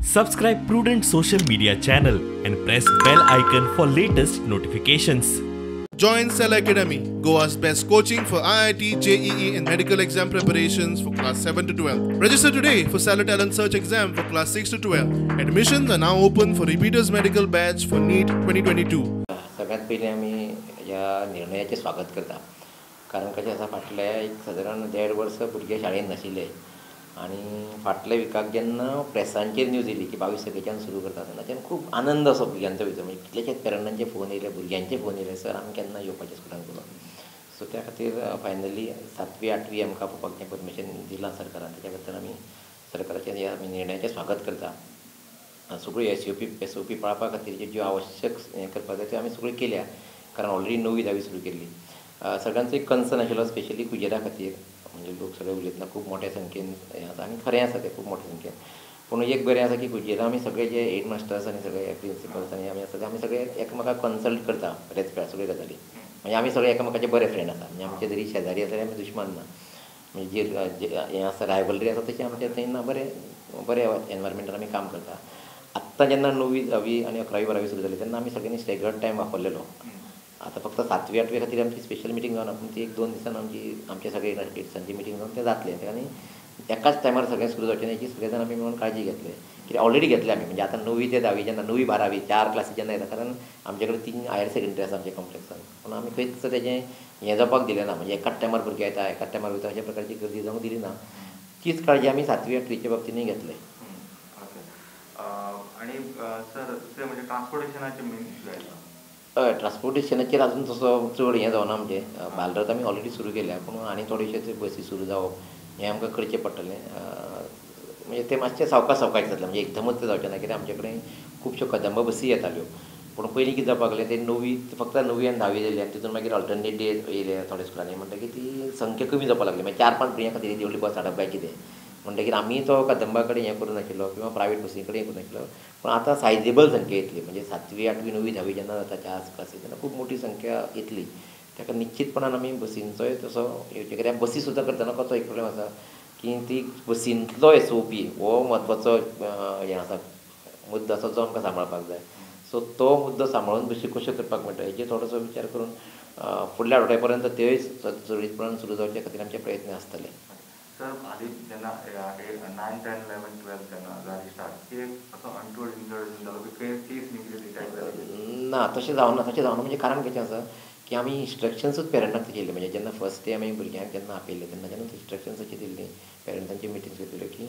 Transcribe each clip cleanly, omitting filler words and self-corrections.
Subscribe Prudent social media channel and press bell icon for latest notifications. Join Cell Academy, Goa's best coaching for IIT, JEE and medical exam preparations for class 7 to 12. Register today for Cell Talent Search exam for class 6 to 12. Admissions are now open for repeaters medical batch for NEET 2022. सगळ्यात पहिले आम्ही या निर्णयाचे स्वागत करता. कारण कशें आसा फाटल्या एक सादारण 1.5 वर्स भुरगे शाळेंत नाशिल्ले आणि फाटल्या विकाक जेन्ना प्रेसांचेर न्यूज येयली की 22 तारखेच्यान सुरू करता तेन्ना खूब आनंद असो भुरग्यांचो भितर. म्हणजे कितलेशेच पेरंटांचे फोन येयले, भुरग्यांचे फोन येयले, सर आमी केन्ना येवपाचें स्कुलान करून. सो त्या खातीर फायनली 7वी 8वी आमकां पोवपाक परमिशन दिलां सरकारान. तेच्या खातीर आमी सरकाराच्या ह्या निर्णयाचें स्वागत करता. सगळ्यो एसओपी पाळपा खातीर ज्यो आवश्यक हें करपाक जाय त्यो आमी सगळ्यो केल्या. कारण ऑलरेडी 9वी 10वी सुरू केल्ली. सगळ्यांचो एक कन्सर्न आशिल्लो स्पेशली कुजेरा खातीर. म्हणजे लोक सगळे उलयतना खूब मोठ्या संख्येन हें जाता आनी खरें आसा तें खूब मोठ्या संख्येन. पूण एक बरें आसा की कुजेरा आमी सगळे जे हेड मास्टर्स आनी सगळे प्रिंसिपल्स आनी आमी आसा ते आमी सगळे एकामेकाक कन्सल्ट करता रेस्पेक्ट सगळे गजाली. म्हणजे आमी सगळे एकामेकाचे बरे फ्रेंड आसा. म्हणजे आमचे जरी शेजारी आसा आमी दुश्मन ना. म्हणजे जे हें आसा रायवलरी आसा तशें आमचे थंय बरे एनवायरमेंटान आमी काम करता. आत्तां जेन्ना 9वी 10वी आनी 11वी 12वी सुरू जाली तेन्ना आमी सगळ्यांनी स्टेगर्ड टायम वापरलेलो. आता फक्त 7वी 8वी खातीर आमची स्पेशल मिटींग जावना पूण ती 1-2 दिसान आमचे सगळे युनिवर्सिटीसांची मिटींग जावन तें जातलें. आनी एकाच टायमार सगळें सुरू जावचें ना हेची सगळे जाण आमी मेळून काळजी घेतले. कित्याक ऑलरेडी घेतले आमी. म्हणजे आतां 9वी ते 10वी जेन्ना 9वी 12वी 4 क्लासी जेन्ना येता कारण आमचे कडेन 3 हायर सेकंडरी आसा आमच्या कॉम्प्लेक्सान. पूण आमी खंयच तेजें हें जावपाक दिलें ना. म्हणजे एकाच टायमार भुरगे येता एकाच टायमार वयता अशा प्रकारची गर्दी जावंक दिली ना. तीच काळजी आमी 7वी 8वीच्या बाबतींतूय घेतले. आणि सर ते म्हणजे ट्रान्सपोर्टेशनाचे मेन इश्यू आयला. हय ट्रान्सपोर्टेशनाचेर अजून तसो चड हें जावना. म्हणजे बालरथ आमी ऑलरेडी सुरू केल्या पूण आनी थोडेशेच बसी सुरू जावप हें आमकां करचें पडटलें. म्हणजे तें मातशें सावकाश जातलें. म्हणजे एकदमच तें जावचें ना कित्याक आमचे कडेन खुबश्यो कदंब बसी येताल्यो. पूण पयलीं कितें जावपाक लागलें ते 9वी फक्त 9वी आनी 10वी जाली आनी तितून मागीर अल्टरनेट डे येयले थोड्या स्कुलांनी. म्हणटकीर ती संख्या कमी जावपाक लागली. मागीर 4-5 भुरग्यां खातीर ती व्हडली बस हाडप काय कितें. म्हणटकीर आमी तो कदंबा कडेन हें करूं नाशिल्लो किंवा प्रायवेट बसी कडेन हें करूं नाशिल्लो. पूण आतां सायजेबल संख्या येतली. म्हणजे 7वी 8वी 9वी 10वी जेन्ना जाता 4 क्लासी तेन्ना खूब मोठी संख्या येतली. ताका निश्चितपणान आमी बसींचोय तसो येवचें. कित्याक बसी सुद्दां करतना कसो एक प्रॉब्लेम आसा की ती बसींतलो एसओपी हो म्हत्वाचो हें आसा मुद्दो आसा जो आमकां सांबाळपाक जाय. सो तो मुद्दो सांबाळून बसी कश्यो करपाक मेळटा हेजेर थोडोसो विचार करून फुडल्या आठवड्या पर्यंत त्योय सुरळीतपणान सुरू जावचे खातीर आमचे प्रयत्न आसतले. सर आधी जेन्ना 9, 10, 11, 12 जेन्ना जाली स्टार्ट ते असो अनटोल्ड इंसिडंट जालो की केस निघली ना तशें जावना म्हणजे कारण कशें आसा की आमी इंस्ट्रक्शन्सूच पेरंटांक दिल्ले. म्हणजे जेन्ना फर्स्ट डे आमी भुरग्यांक जेन्ना आपयले तेन्ना जेन्ना इंस्ट्रक्शन्स अशी दिल्ली पेरंटांची मिटींग घेतल्यो की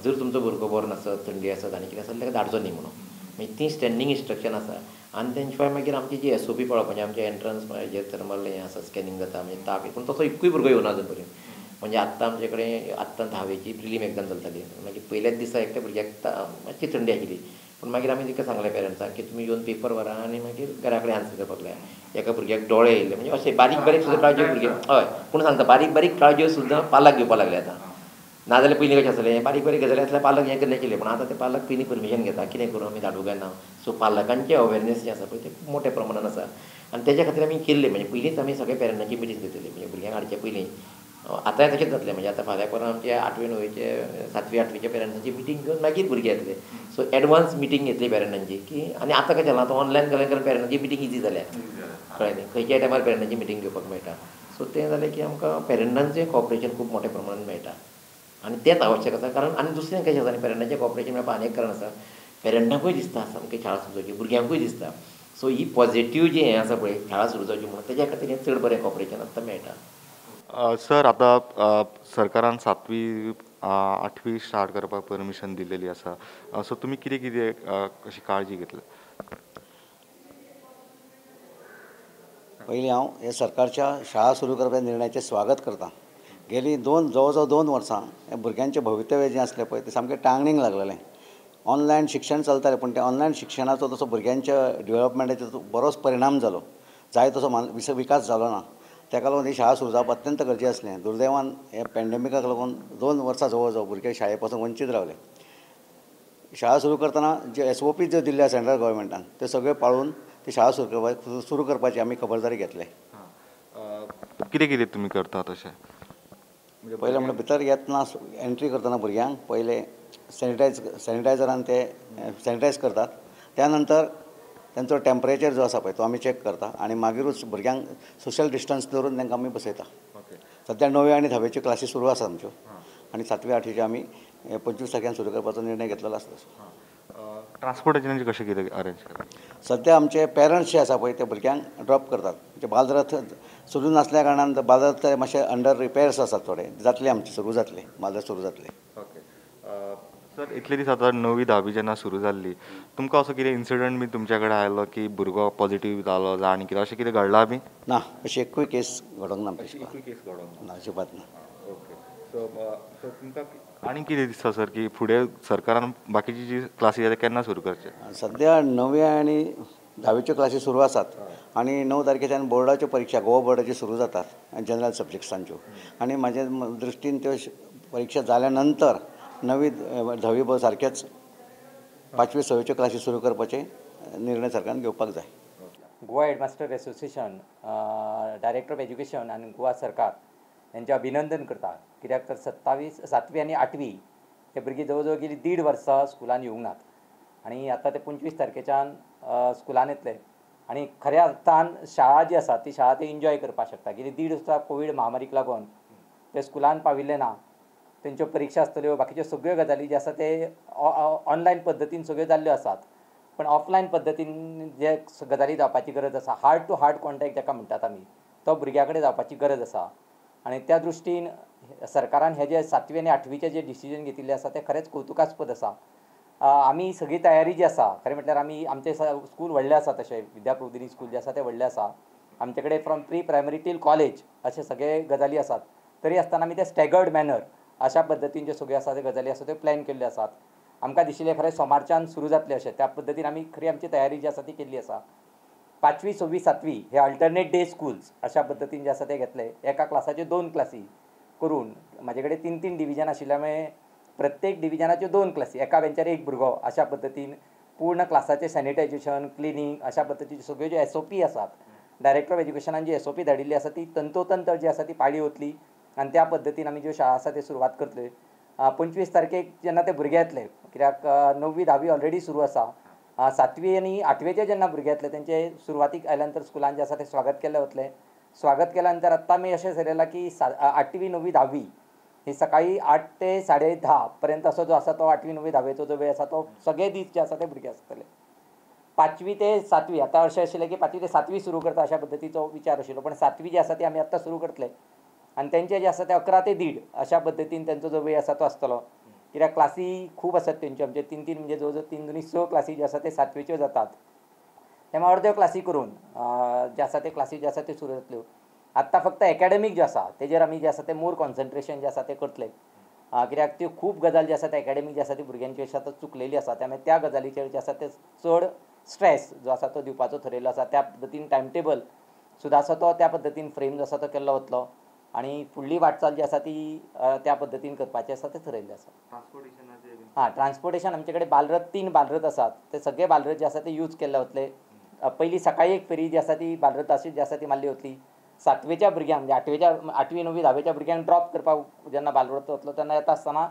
जर तुमचो भुरगो बरो नासत थंडी आसत आनी कितें आसत ताका धाडचो न्ही म्हणून. म्हणजे ती स्टँडींग इंस्ट्रक्शन आसा. आनी तेंचे शिवाय मागीर आमची जी एसओपी पळोवप म्हणजे आमचे एंट्रन्स जे थर्मल हें आसा स्कॅनिंग जाता म्हणजे ताप पूण तसो एकूय भुरगो येवना अजून पर्यंत. म्हणजे आत्तां आमचे कडेन आत्तां 10वेची प्रिलीम एग्जाम चलताली. मागीर पयल्याच दिसा एकट्या भुरग्याक मातशी थंडी आशिल्ली. पूण मागीर आमी तिका सांगलें पेरंट्सांक की तुमी येवन पेपर व्हरा आनी मागीर घरा कडेन आन्सर करपाक लाया. एका भुरग्याक दोळे येयले म्हणजे अशें बारीक बारीक सुद्दां काळज्यो भुरगे हय पूण सांगता बारीक बारीक काळज्यो सुद्दां पालक घेवपाक लागले आतां. नाजाल्यार पयलीं कशें आसलें बारीक बारीक गजाली आसल्यार पालक हें करनाशिल्ले. पूण आतां ते पालक पयलीं परमिशन घेता कितें करूं आमी धाडूं काय ना. सो पालकांचें अवेरनेस जें आसा पळय तें खूब मोठ्या प्रमाणान आसा. आनी तेच्या खातीर आमी केल्लें म्हणजे पयलींच आमी सगळ्या पेरंटांची मिटींग घेतली. म्हणजे भुरग्यांक हाडचे पयलीं आतांय तशेंच जातलें. म्हणजे आतां फाल्यां परवां आमचे 8वी 9वीचे 7वी 8वीचे पेरंटांची मिटींग घेवन मागीर भुरगे येतले. सो एडवान्स मिटींग घेतली पेरंटांची की आनी आतां कशें जालां आतां ऑनलायन जालें कारण पेरंटांची मिटींग इजी जाल्या. कळ्ळें न्ही खंयच्याय टायमार पेरंटांची मिटींग घेवपाक मेळटा. सो तें जालें की आमकां पेरंटांचें कॉपरेशन खूब मोठ्या प्रमाणान मेळटा. आनी तेंच आवश्यक आसा. कारण आनी दुसरें कशें आसा न्ही पेरंटांचें कॉपरेशन मेळपा आनी एक कारण आसा पेरंटांकूय दिसता सामकी शाळा सुरू जावची भुरग्यांकूय दिसता. सो ही पॉझिटीव जी हें आसा पळय शाळा सुरू जावची म्हणून तेज्या खातीर हें चड बरें कॉपरेशन आतां मेळटा. सर आतां सरकारान 7वी 8वी स्टार्ट करपाक परमिशन दिलेली आसा. सो तुमी कितें कितें कशी काळजी घेतली. पयलीं हांव हे सरकारच्या शाळा सुरू करपाच्या निर्णयाचें स्वागत करतां. गेलीं जवळ जवळ 2 वर्सां हे भुरग्यांचें भवितव्य जें आसलें पळय तें सामकें टांगणीक लागलेलें. ऑनलायन शिक्षण चलतालें पूण त्या ऑनलायन शिक्षणाचो तसो भुरग्यांच्या डेवलॉपमेंटाचेर बरोच परिणाम जालो. जाय तसो विकास जालो ना. ताका लागून ही शाळा सुरू जावप अत्यंत गरजेचें आसलें. दुर्दैवान हे पॅन्डेमिकाक लागून 2 वर्सां जवळ जवळ भुरगे शाळे पासून वंचीत रावले. शाळा सुरू करतना जे एसओपी ज्यो दिल्ल्या सेंट्रल गव्हर्मेंटान त्यो सगळ्यो पाळून ती शाळा सुरू करपाची आमी खबरदारी घेतले. कितें तुमी करता तशें पयलें म्हणल्यार भितर येतना एंट्री करतना भुरग्यांक पयलें सॅनिटायझरान ते सॅनिटायज करतात. त्यानंतर त्यांचो टेम्परेचर जो आसा पळय तो आमी चॅक करता आनी मागीरूच भुरग्यांक सोशल डिस्टन्स दवरून तांकां आमी बसयता. सध्या 9वी आनी 10वीच्यो क्लासी सुरू आसा आमच्यो आनी 7वी 8वीच्यो आमी 25 तारखेर सुरू करपाचो निर्णय घेतलेलो आसलो. ट्रान्सपोर्टेशनाचे कशें कितें अरेंज करतात? सध्या आमचे पेरंट्स जे आसा पळय ते भुरग्यांक ड्रॉप करतात. म्हणजे बालरथ सुरू नासल्या कारणान बालरथ ते मातशे अंडर रिपेयर्स आसात थोडे. जातले आमचे सुरू जातले, बालरथ सुरू जातले. ओके. सर इतले दीस आतां 9वी 10वी जेन्ना सुरू जाल्ली तुमकां असो कितें इन्सिडंट बी तुमच्या कडेन आयलो की भुरगो पॉझिटीव जालो जावं आनी कितें अशें कितें घडलां बी? ना, अशी एकूय केस घडोंक ना आमच्या केस स्कुलान. घडोंक ना, अजिबात ना. ओके. सो तुमकां आनी कितें दिसता सर की फुडें सरकारान बाकीची जी क्लासी आसा केन्ना सुरू करचे? सध्या 9वी आनी 10वीच्यो क्लासी सुरू आसात आनी 9 तारखेच्यान बोर्डाच्यो परीक्षा गोवा बोर्डाच्यो सुरू जातात जनरल सब्जेक्ट्सांच्यो आनी म्हाज्या दृश्टीन त्यो परीक्षा जाल्या नंतर 9वी 10वी सारकेच 5वी 6वीच्यो क्लासी सुरू करपाचे निर्णय सरकारान घेवपाक जाय. Goa headmaster association, director of education आनी गोवा सरकार यांचे अभिनंदन करता. कित्याक तर 7वी आनी 8वी हे भुरगीं जवळ जवळ गेली 1.5 वर्सां स्कुलान येवंक नात आनी आतां ते 25 तारखेच्यान स्कुलान येतले आनी खऱ्या अर्थान शाळा जी आसा ती शाळा ते एन्जॉय करपाक शकता. गेली 1.5 वर्सां कोवीड महामारीक लागून ते स्कुलान पाविल्ले ना. तेंच्यो परीक्षा आसतल्यो, बाकीच्यो सगळ्यो गजाली जे आसा ते ऑनलायन पद्दतीन सगळ्यो जाल्ल्यो आसात. पण ऑफलायन पद्दतीन जे गजाली जावपाची गरज आसा, हार्ट टू हार्ट कॉन्टॅक्ट जाका म्हणटात आमी, तो भुरग्या कडेन जावपाची गरज आसा. आनी त्या दृश्टीन सरकारान हे जे 7वी आनी 8वीचे जे डिसिजन घेतिल्ले आसा ते खरेंच कौतुकास्पद आसा. आमी सगळी तयारी जी आसा खरें म्हटल्यार आमी आमचे स्कूल व्हडले आसा, तशें विद्याप्रबोधिनी स्कूल जे आसा ते व्हडले आसा. आमचे कडेन from pre primary till college अशे सगळे गजाली आसात. तरी आसतना आमी ते स्टॅगर्ड मॅनर अशा पद्दतीन ज्यो सगळ्यो आसा त्यो गजाली आसा त्यो प्लॅन केल्ल्यो आसात. आमकां दिशिल्लें खरें सोमारच्यान सुरू जातलें अशें. त्या पद्दतीन आमी खरी आमची तयारी जी आसा ती केल्ली आसा. 5वी 6वी 7वी हे अल्टरनेट डे स्कूल्स अशा पद्दतीन जे आसा ते घेतले. एका क्लासाच्यो 2 क्लासी करून म्हाजे कडेन 3 डिविजन आशिल्ल्यामुळे प्रत्येक डिविजनाच्यो 2 क्लासी, एका बेंचार एक भुरगो अशा पद्दतीन पूर्ण क्लासाचें सॅनिटायझेशन, क्लिनींग अशा पद्दतीच्यो सगळ्यो ज्यो SOP आसात, डायरेक्टर ऑफ एज्युकेशनान जी SOP धाडिल्ली आसा ती तंतोतंत जी आसा ती पाळी वतली आनी त्या पद्दतीन आमी ज्यो शाळा आसा त्यो सुरवात करतले. 25 तारखेक जेन्ना ते भुरगे येतले, कित्याक 9वी 10वी ऑलरेडी सुरू आसा, 7वी आनी 8वेचे जेन्ना भुरगे येतले तेंचे सुरवातीक आयल्या नंतर स्कुलान जे आसा ते स्वागत केल्ले वतले. स्वागत केल्या नंतर आत्तां आमी अशें थारयलां की 8वी 9वी 10वी ही सकाळी 8 ते 10:30 पर्यंत असो जो आसा तो 8वी 9वी 10वेचो जो वेळ आसा तो सगळे दीस जे आसा ते भुरगे आसतले. 5वी ते 7वी आतां अशें आशिल्लें की 5वी ते 7वी सुरू करता अशा पद्दतीचो विचार आशिल्लो, पण 7वी जी आसा ती आमी आत्तां सुरू करतले आनी तेंचे जे आसा ते 11 ते 1:30 अशा पद्दतीन तेंचो जो वेळ आसा तो आसतलो. कित्याक क्लासी खूब आसात तेंच्यो, आमचे 3 म्हणजे जवळ जवळ 3 दुनी 6 क्लासी ज्यो आसा ते 7वीच्यो जातात. तेव्हा अर्द्यो क्लासी करून जे आसा ते क्लासी ज्यो आसा त्यो सुरू जातल्यो. आत्तां फक्त एकाडेमीक जे आसा तेजेर आमी जे आसा ते मोर कॉन्सन्ट्रेशन जे आसा ते करतले. कित्याक त्यो खूब गजाल जी आसा ते एकाडेमीक जी आसा ती भुरग्यांची अशी आतां चुकलेली आसा, त्यामुळे त्या गजालीचेर जे आसा ते चड स्ट्रेस जो आसा तो दिवपाचो थारायल्लो आसा. त्या पद्दतीन टायम टेबल सुद्दां आसा तो त्या पद्दतीन फ्रेम जो आसा तो केल्लो वतलो आनी फुडली वाटचाल जी आसा ती त्या पद्दतीन करपाची आसा ते थारायल्लें आसा. ट्रान्सपोर्टेशन आमचे कडेन बालरथ 3 बालरथ आसात. ते सगळे बालरथ जे आसा ते यूज केल्ले वतले. पयली सकाळी एक फेरी जी आसा ती बालरथाची जी आसा ती मारली वतली. 7वेच्या भुरग्यांक म्हणजे 8वी 9वी 10वेच्या भुरग्यांक ड्रॉप करपाक जेन्ना बालरथ वतलो तेन्ना येता आसतना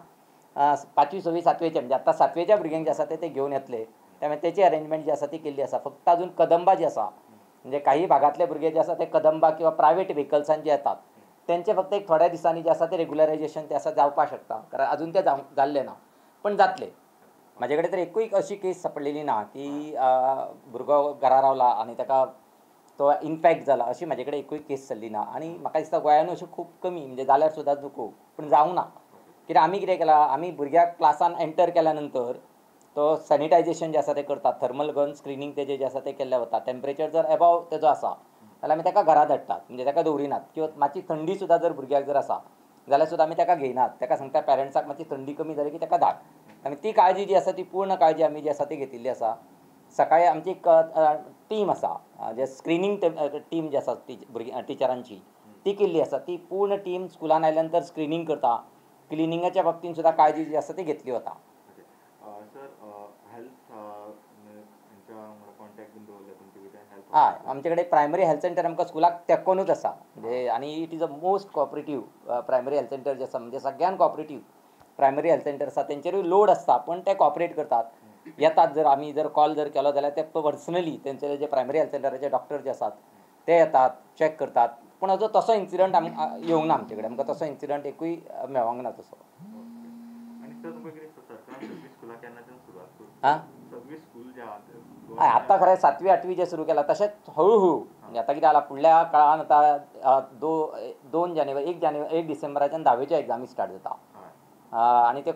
5वी 6वी 7वेचे म्हणजे आतां 7वेच्या भुरग्यांक जे आसा ते घेवन येतले. त्यामुळे तेची अरेंजमेंट जी आसा ती केल्ली आसा. फक्त अजून कदंबा जी आसा म्हणजे काही भागातले भुरगे जे आसा ते कदंबा किंवा प्रायवेट व्हेकल्सान जे येतात तेंचे फक्त एक थोड्या दिसांनी जे आसा ते रेग्युलरायजेशन ते आसा जावपाक शकता, कारण अजून ते जाल्ले ना, पण जातले. म्हाजे कडेन तर एकूय अशी केस सापडलेली ना की भुरगो घरा रावला आनी ताका तो इन्फॅक्ट जाला अशी म्हाजे कडेन एकूय केस जाल्ली ना. आनी म्हाका दिसता गोंयानूय अशें खूब कमी म्हणजे जाल्यार सुद्दां दुखो पूण जावं ना. कित्याक आमी कितें केलां, आमी भुरग्याक क्लासान एंटर केल्या नंतर तो सॅनिटायझेशन जे आसा ते करतात, थर्मल गन स्क्रिनींग तेजें जें आसा तें केल्लें वता. टेम्परेचर जर एबाव तेजो आसा जाल्यार आमी ताका घरा धाडटात, म्हणजे ताका दवरिनात. किंवा मातशी थंडी सुद्दां जर भुरग्याक जर आसा जाल्यार सुद्दां आमी ताका घेयनात. ताका सांगता पेरंट्साक मातशी थंडी कमी जाली की ताका धाड. आनी ती काळजी जी आसा ती पूर्ण काळजी आमी जी आसा ती घेतिल्ली आसा. सकाळी आमची एक टीम आसा जे स्क्रिनींग टीम जी आसा टिचरांची ती केल्ली आसा. ती पूर्ण टीम स्कुलान आयल्या नंतर स्क्रिनींग करता. क्लिनिंगाच्या बाबतीन सुद्दां काळजी जी आसा ती घेतली वता. हय, आमचे कडेन प्रायमरी हेल्थ सेंटर आमकां स्कुलाक तेंकोनूच आसा म्हणजे, आनी it is a most cooperative primary health centre जे आसा म्हणजे सगळ्यान कॉपरेटीव. प्रायमरी हेल्थ सेंटर आसा तेंचेरूय लोड आसता, पण ते कॉपरेट करतात. येतात, जर आमी जर कॉल जर केलो जाल्यार ते पर्सनली तेंचे जे प्रायमरी हेल्थ सेंटराचे डॉक्टर जे आसात ते येतात, चॅक करतात. पूण हाजो तसो इन्सिडंट येवंक ना आमचे कडेन, आमकां तसो इन्सिडंट एकूय मेळोंक ना तसो. आणि सर तुमकां कितें दिसता सरकार सगळी स्कुलां केन्नाच्यान सुरवात करता? हां सगळी स्कूल जे आहा आतां खरें 7वी 8वी जे सुरू केलां तशेंच हळू म्हणजे आतां कितें जालां, फुडल्या काळान आतां 2 जानेवारी 1 डिसेंबराच्यान 10वेच्यो एग्जामी स्टार्ट जाता. आणि ते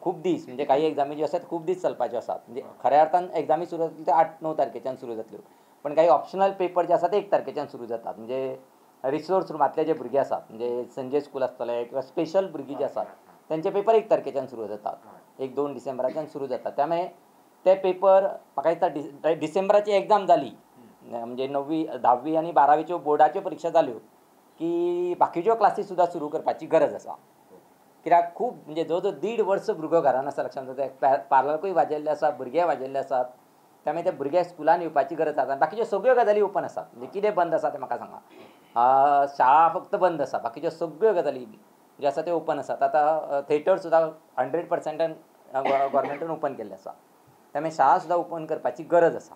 खूब दीस म्हणजे काही एग्जामी ज्यो आसात खूब दीस चलपाच्यो आसात. म्हणजे खऱ्या अर्थान एग्जामी सुरू जातल्यो त्यो 8-9 तारखेच्यान सुरू जातल्यो, पण काही ऑप्शनल पेपर जे आसात ते 1 तारखेच्यान सुरू जातात. म्हणजे रिसोर्स रुमांतले जे भुरगे आसात, म्हणजे संजय स्कूल आसतले किंवा स्पेशल भुरगीं जी आसात तेंचे पेपर 1 तारखेच्यान सुरू जातात, 1-2 डिसेंबराच्यान सुरू जातात. त्यामुळे ते पेपर म्हाका दिसता डिसेंबराची एग्जाम जाली म्हणजे 9वी 10वी आनी 12वेच्यो बोर्डाच्यो परीक्षा जाल्यो की बाकीच्यो क्लासी सुद्दां सुरू करपाची गरज आसा. कित्याक खूब म्हणजे जवळ जवळ 1.5 वर्स भुरगो घरान आसा, लक्षांत दवरता. पार्लरूय वाजेल्ले आसा, भुरगे वाजेल्ले आसात. त्यामुळे ते भुरगे स्कुलान येवपाची गरज आसा. बाकीच्यो सगळ्यो गजाली ओपन आसात. म्हणजे कितें बंद आसा तें म्हाका सांगा. शाळा फक्त बंद आसा, बाकीच्यो सगळ्यो गजाली ज्यो आसा त्यो ओपन आसात. आतां थिएटर सुद्दां 100% गव्हर्मेंटान ओपन केल्ले आसा. त्यामुळे शाळा सुद्दां ओपन करपाची गरज आसा.